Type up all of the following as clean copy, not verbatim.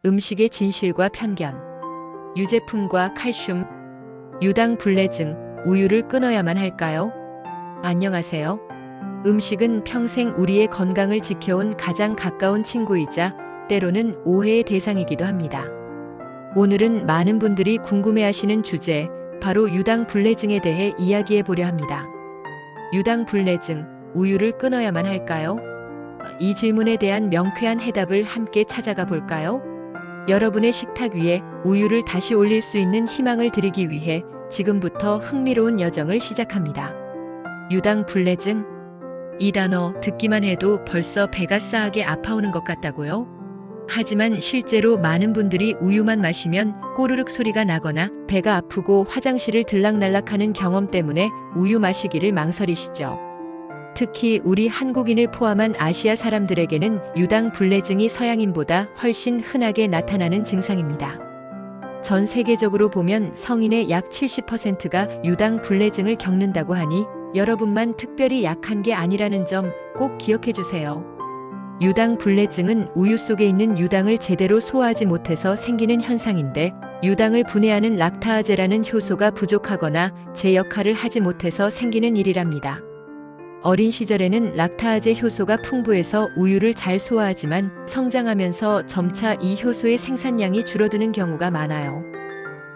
음식의 진실과 편견, 유제품과 칼슘, 유당불내증, 우유를 끊어야만 할까요? 안녕하세요. 음식은 평생 우리의 건강을 지켜온 가장 가까운 친구이자 때로는 오해의 대상이기도 합니다. 오늘은 많은 분들이 궁금해하시는 주제, 바로 유당불내증에 대해 이야기해 보려 합니다. 유당불내증, 우유를 끊어야만 할까요? 이 질문에 대한 명쾌한 해답을 함께 찾아가 볼까요? 여러분의 식탁 위에 우유를 다시 올릴 수 있는 희망을 드리기 위해 지금부터 흥미로운 여정을 시작합니다. 유당불내증? 이 단어 듣기만 해도 벌써 배가 싸하게 아파오는 것 같다고요? 하지만 실제로 많은 분들이 우유만 마시면 꼬르륵 소리가 나거나 배가 아프고 화장실을 들락날락하는 경험 때문에 우유 마시기를 망설이시죠. 특히 우리 한국인을 포함한 아시아 사람들에게는 유당불내증이 서양인보다 훨씬 흔하게 나타나는 증상입니다. 전 세계적으로 보면 성인의 약 70%가 유당불내증을 겪는다고 하니 여러분만 특별히 약한 게 아니라는 점 꼭 기억해 주세요. 유당불내증은 우유 속에 있는 유당을 제대로 소화하지 못해서 생기는 현상인데, 유당을 분해하는 락타아제라는 효소가 부족하거나 제 역할을 하지 못해서 생기는 일이랍니다. 어린 시절에는 락타아제 효소가 풍부해서 우유를 잘 소화하지만 성장하면서 점차 이 효소의 생산량이 줄어드는 경우가 많아요.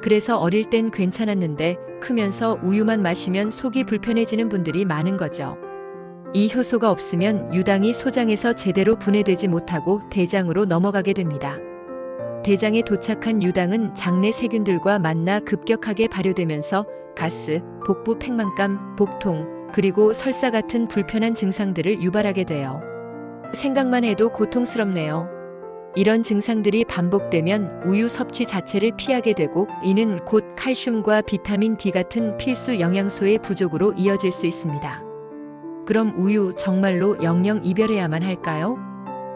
그래서 어릴 땐 괜찮았는데 크면서 우유만 마시면 속이 불편해지는 분들이 많은 거죠. 이 효소가 없으면 유당이 소장에서 제대로 분해되지 못하고 대장으로 넘어가게 됩니다. 대장에 도착한 유당은 장내 세균들과 만나 급격하게 발효되면서 가스, 복부 팽만감, 복통, 그리고 설사 같은 불편한 증상들을 유발하게 돼요. 생각만 해도 고통스럽네요. 이런 증상들이 반복되면 우유 섭취 자체를 피하게 되고, 이는 곧 칼슘과 비타민 D 같은 필수 영양소의 부족으로 이어질 수 있습니다. 그럼 우유 정말로 영영 이별해야만 할까요?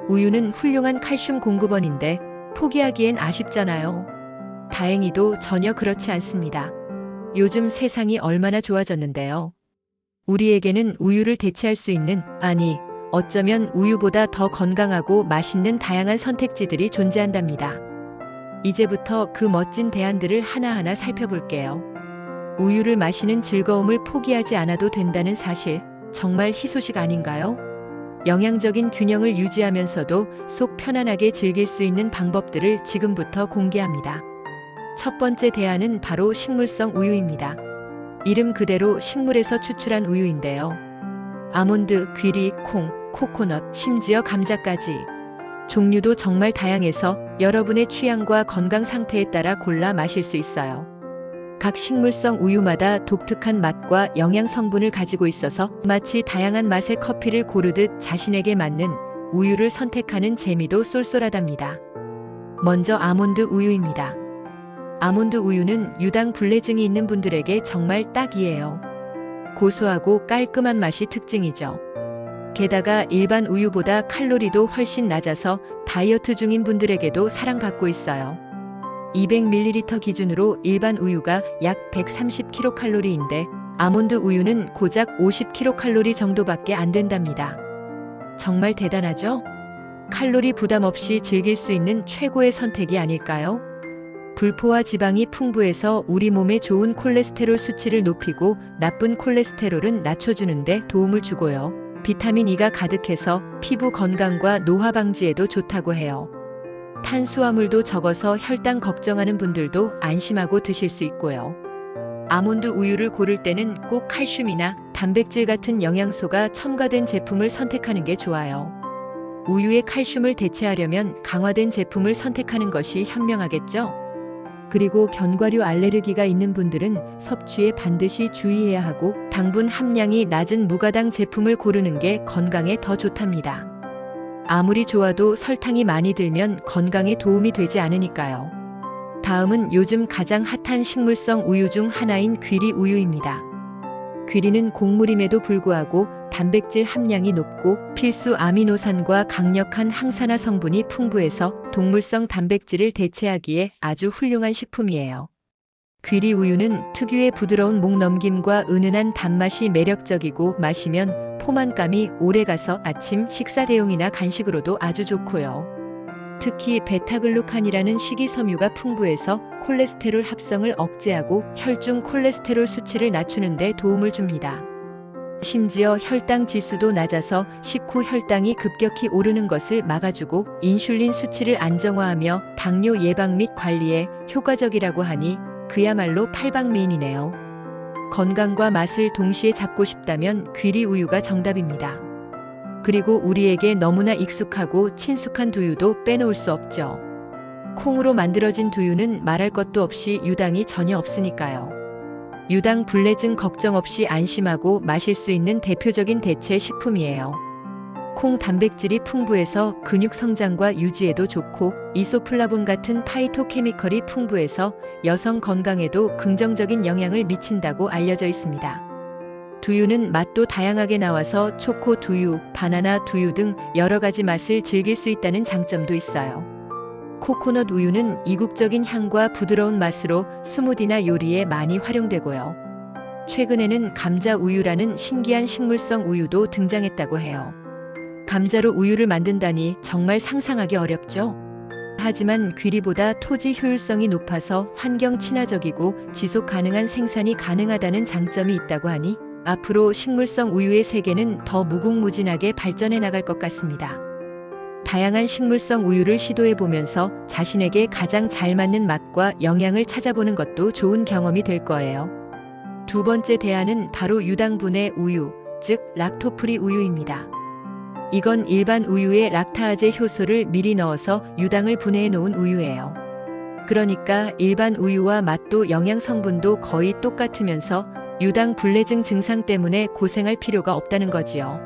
우유는 훌륭한 칼슘 공급원인데 포기하기엔 아쉽잖아요. 다행히도 전혀 그렇지 않습니다. 요즘 세상이 얼마나 좋아졌는데요. 우리에게는 우유를 대체할 수 있는, 아니, 어쩌면 우유보다 더 건강하고 맛있는 다양한 선택지들이 존재한답니다. 이제부터 그 멋진 대안들을 하나하나 살펴볼게요. 우유를 마시는 즐거움을 포기하지 않아도 된다는 사실, 정말 희소식 아닌가요? 영양적인 균형을 유지하면서도 속 편안하게 즐길 수 있는 방법들을 지금부터 공개합니다. 첫 번째 대안은 바로 식물성 우유입니다. 이름 그대로 식물에서 추출한 우유인데요. 아몬드, 귀리, 콩, 코코넛, 심지어 감자까지. 종류도 정말 다양해서 여러분의 취향과 건강 상태에 따라 골라 마실 수 있어요. 각 식물성 우유마다 독특한 맛과 영양 성분을 가지고 있어서 마치 다양한 맛의 커피를 고르듯 자신에게 맞는 우유를 선택하는 재미도 쏠쏠하답니다. 먼저 아몬드 우유입니다. 아몬드 우유는 유당불내증이 있는 분들에게 정말 딱이에요. 고소하고 깔끔한 맛이 특징이죠. 게다가 일반 우유보다 칼로리도 훨씬 낮아서 다이어트 중인 분들에게도 사랑받고 있어요. 200ml 기준으로 일반 우유가 약 130kcal인데 아몬드 우유는 고작 50kcal 정도밖에 안 된답니다. 정말 대단하죠? 칼로리 부담 없이 즐길 수 있는 최고의 선택이 아닐까요? 불포화 지방이 풍부해서 우리 몸에 좋은 콜레스테롤 수치를 높이고 나쁜 콜레스테롤은 낮춰주는데 도움을 주고요. 비타민 E가 가득해서 피부 건강과 노화 방지에도 좋다고 해요. 탄수화물도 적어서 혈당 걱정하는 분들도 안심하고 드실 수 있고요. 아몬드 우유를 고를 때는 꼭 칼슘이나 단백질 같은 영양소가 첨가된 제품을 선택하는 게 좋아요. 우유의 칼슘을 대체하려면 강화된 제품을 선택하는 것이 현명하겠죠? 그리고 견과류 알레르기가 있는 분들은 섭취에 반드시 주의해야 하고, 당분 함량이 낮은 무가당 제품을 고르는 게 건강에 더 좋답니다. 아무리 좋아도 설탕이 많이 들면 건강에 도움이 되지 않으니까요. 다음은 요즘 가장 핫한 식물성 우유 중 하나인 귀리 우유입니다. 귀리는 곡물임에도 불구하고 단백질 함량이 높고 필수 아미노산과 강력한 항산화 성분이 풍부해서 동물성 단백질을 대체하기에 아주 훌륭한 식품이에요. 귀리 우유는 특유의 부드러운 목 넘김과 은은한 단맛이 매력적이고, 마시면 포만감이 오래가서 아침 식사 대용이나 간식으로도 아주 좋고요. 특히 베타글루칸이라는 식이섬유가 풍부해서 콜레스테롤 합성을 억제하고 혈중 콜레스테롤 수치를 낮추는 데 도움을 줍니다. 심지어 혈당 지수도 낮아서 식후 혈당이 급격히 오르는 것을 막아주고 인슐린 수치를 안정화하며 당뇨 예방 및 관리에 효과적이라고 하니 그야말로 팔방미인이네요. 건강과 맛을 동시에 잡고 싶다면 귀리 우유가 정답입니다. 그리고 우리에게 너무나 익숙하고 친숙한 두유도 빼놓을 수 없죠. 콩으로 만들어진 두유는 말할 것도 없이 유당이 전혀 없으니까요. 유당 불내증 걱정 없이 안심하고 마실 수 있는 대표적인 대체 식품이에요. 콩 단백질이 풍부해서 근육 성장과 유지에도 좋고 이소플라본 같은 파이토케미컬이 풍부해서 여성 건강에도 긍정적인 영향을 미친다고 알려져 있습니다. 두유는 맛도 다양하게 나와서 초코 두유, 바나나 두유 등 여러 가지 맛을 즐길 수 있다는 장점도 있어요. 코코넛 우유는 이국적인 향과 부드러운 맛으로 스무디나 요리에 많이 활용되고요. 최근에는 감자 우유라는 신기한 식물성 우유도 등장했다고 해요. 감자로 우유를 만든다니 정말 상상하기 어렵죠? 하지만 귀리보다 토지 효율성이 높아서 환경 친화적이고 지속 가능한 생산이 가능하다는 장점이 있다고 하니 앞으로 식물성 우유의 세계는 더 무궁무진하게 발전해 나갈 것 같습니다. 다양한 식물성 우유를 시도해 보면서 자신에게 가장 잘 맞는 맛과 영양을 찾아보는 것도 좋은 경험이 될 거예요. 두 번째 대안은 바로 유당분해 우유, 즉 락토프리 우유입니다. 이건 일반 우유에 락타아제 효소를 미리 넣어서 유당을 분해해 놓은 우유예요. 그러니까 일반 우유와 맛도 영양 성분도 거의 똑같으면서 유당 불내증 증상 때문에 고생할 필요가 없다는 거지요.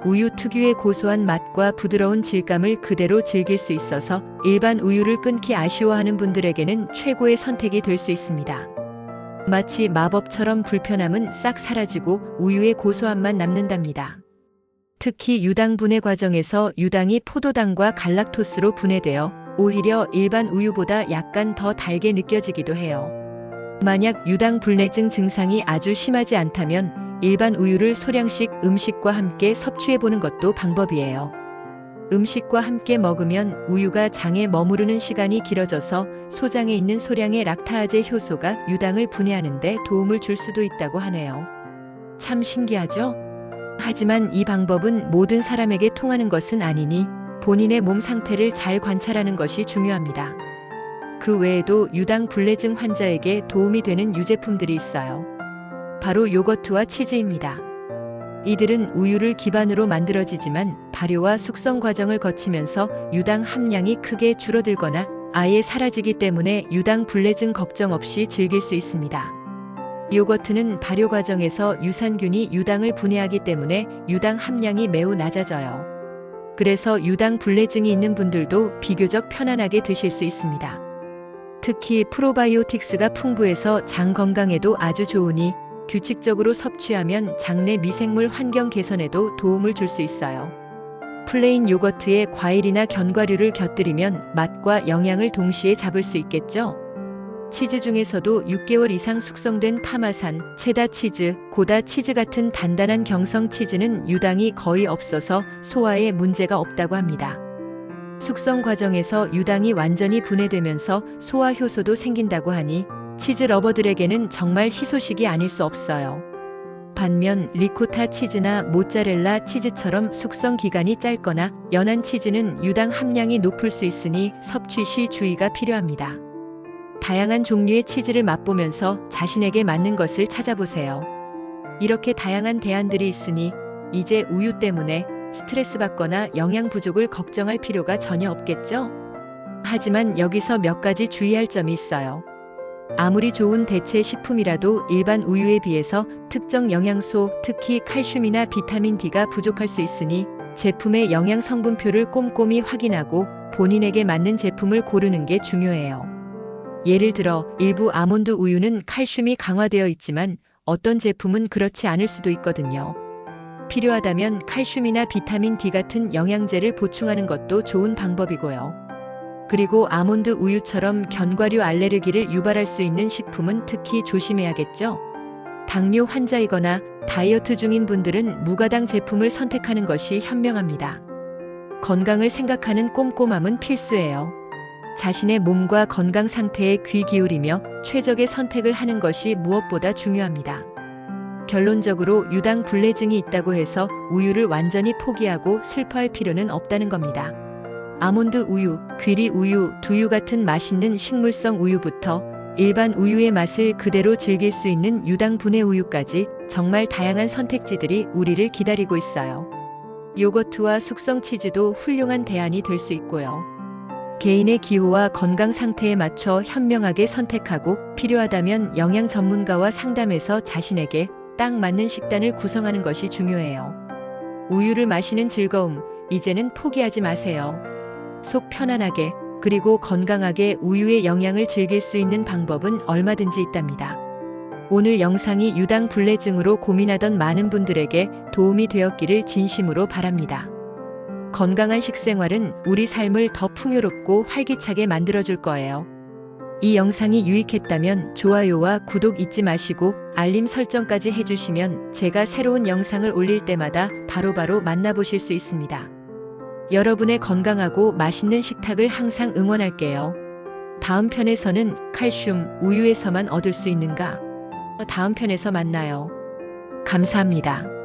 우유 특유의 고소한 맛과 부드러운 질감을 그대로 즐길 수 있어서 일반 우유를 끊기 아쉬워하는 분들에게는 최고의 선택이 될 수 있습니다. 마치 마법처럼 불편함은 싹 사라지고 우유의 고소함만 남는답니다. 특히 유당 분해 과정에서 유당이 포도당과 갈락토스로 분해되어 오히려 일반 우유보다 약간 더 달게 느껴지기도 해요. 만약 유당 불내증 증상이 아주 심하지 않다면 일반 우유를 소량씩 음식과 함께 섭취해보는 것도 방법이에요. 음식과 함께 먹으면 우유가 장에 머무르는 시간이 길어져서 소장에 있는 소량의 락타아제 효소가 유당을 분해하는 데 도움을 줄 수도 있다고 하네요. 참 신기하죠? 하지만 이 방법은 모든 사람에게 통하는 것은 아니니 본인의 몸 상태를 잘 관찰하는 것이 중요합니다. 그 외에도 유당 불내증 환자에게 도움이 되는 유제품들이 있어요. 바로 요거트와 치즈입니다. 이들은 우유를 기반으로 만들어지지만 발효와 숙성 과정을 거치면서 유당 함량이 크게 줄어들거나 아예 사라지기 때문에 유당 불내증 걱정 없이 즐길 수 있습니다. 요거트는 발효 과정에서 유산균이 유당을 분해하기 때문에 유당 함량이 매우 낮아져요. 그래서 유당 불내증이 있는 분들도 비교적 편안하게 드실 수 있습니다. 특히 프로바이오틱스가 풍부해서 장 건강에도 아주 좋으니 규칙적으로 섭취하면 장내 미생물 환경 개선에도 도움을 줄 수 있어요. 플레인 요거트에 과일이나 견과류를 곁들이면 맛과 영양을 동시에 잡을 수 있겠죠? 치즈 중에서도 6개월 이상 숙성된 파마산, 체다 치즈, 고다 치즈 같은 단단한 경성 치즈는 유당이 거의 없어서 소화에 문제가 없다고 합니다. 숙성 과정에서 유당이 완전히 분해되면서 소화 효소도 생긴다고 하니 치즈 러버들에게는 정말 희소식이 아닐 수 없어요. 반면 리코타 치즈나 모짜렐라 치즈처럼 숙성 기간이 짧거나 연한 치즈는 유당 함량이 높을 수 있으니 섭취 시 주의가 필요합니다. 다양한 종류의 치즈를 맛보면서 자신에게 맞는 것을 찾아보세요. 이렇게 다양한 대안들이 있으니 이제 우유 때문에 스트레스 받거나 영양 부족을 걱정할 필요가 전혀 없겠죠? 하지만 여기서 몇 가지 주의할 점이 있어요. 아무리 좋은 대체 식품이라도 일반 우유에 비해서 특정 영양소, 특히 칼슘이나 비타민 D가 부족할 수 있으니 제품의 영양 성분표를 꼼꼼히 확인하고 본인에게 맞는 제품을 고르는 게 중요해요. 예를 들어 일부 아몬드 우유는 칼슘이 강화되어 있지만 어떤 제품은 그렇지 않을 수도 있거든요. 필요하다면 칼슘이나 비타민 D 같은 영양제를 보충하는 것도 좋은 방법이고요. 그리고 아몬드 우유처럼 견과류 알레르기를 유발할 수 있는 식품은 특히 조심해야겠죠. 당뇨 환자이거나 다이어트 중인 분들은 무가당 제품을 선택하는 것이 현명합니다. 건강을 생각하는 꼼꼼함은 필수예요. 자신의 몸과 건강 상태에 귀 기울이며 최적의 선택을 하는 것이 무엇보다 중요합니다. 결론적으로 유당 불내증이 있다고 해서 우유를 완전히 포기하고 슬퍼할 필요는 없다는 겁니다. 아몬드 우유, 귀리 우유, 두유 같은 맛있는 식물성 우유부터 일반 우유의 맛을 그대로 즐길 수 있는 유당 분해 우유까지 정말 다양한 선택지들이 우리를 기다리고 있어요. 요거트와 숙성 치즈도 훌륭한 대안이 될 수 있고요. 개인의 기호와 건강 상태에 맞춰 현명하게 선택하고 필요하다면 영양 전문가와 상담해서 자신에게 딱 맞는 식단을 구성하는 것이 중요해요. 우유를 마시는 즐거움, 이제는 포기하지 마세요. 속 편안하게 그리고 건강하게 우유의 영양을 즐길 수 있는 방법은 얼마든지 있답니다. 오늘 영상이 유당 불내증으로 고민하던 많은 분들에게 도움이 되었기를 진심으로 바랍니다. 건강한 식생활은 우리 삶을 더 풍요롭고 활기차게 만들어줄 거예요. 이 영상이 유익했다면 좋아요와 구독 잊지 마시고 알림 설정까지 해주시면 제가 새로운 영상을 올릴 때마다 바로바로 만나보실 수 있습니다. 여러분의 건강하고 맛있는 식탁을 항상 응원할게요. 다음 편에서는 칼슘 우유에서만 얻을 수 있는가? 다음 편에서 만나요. 감사합니다.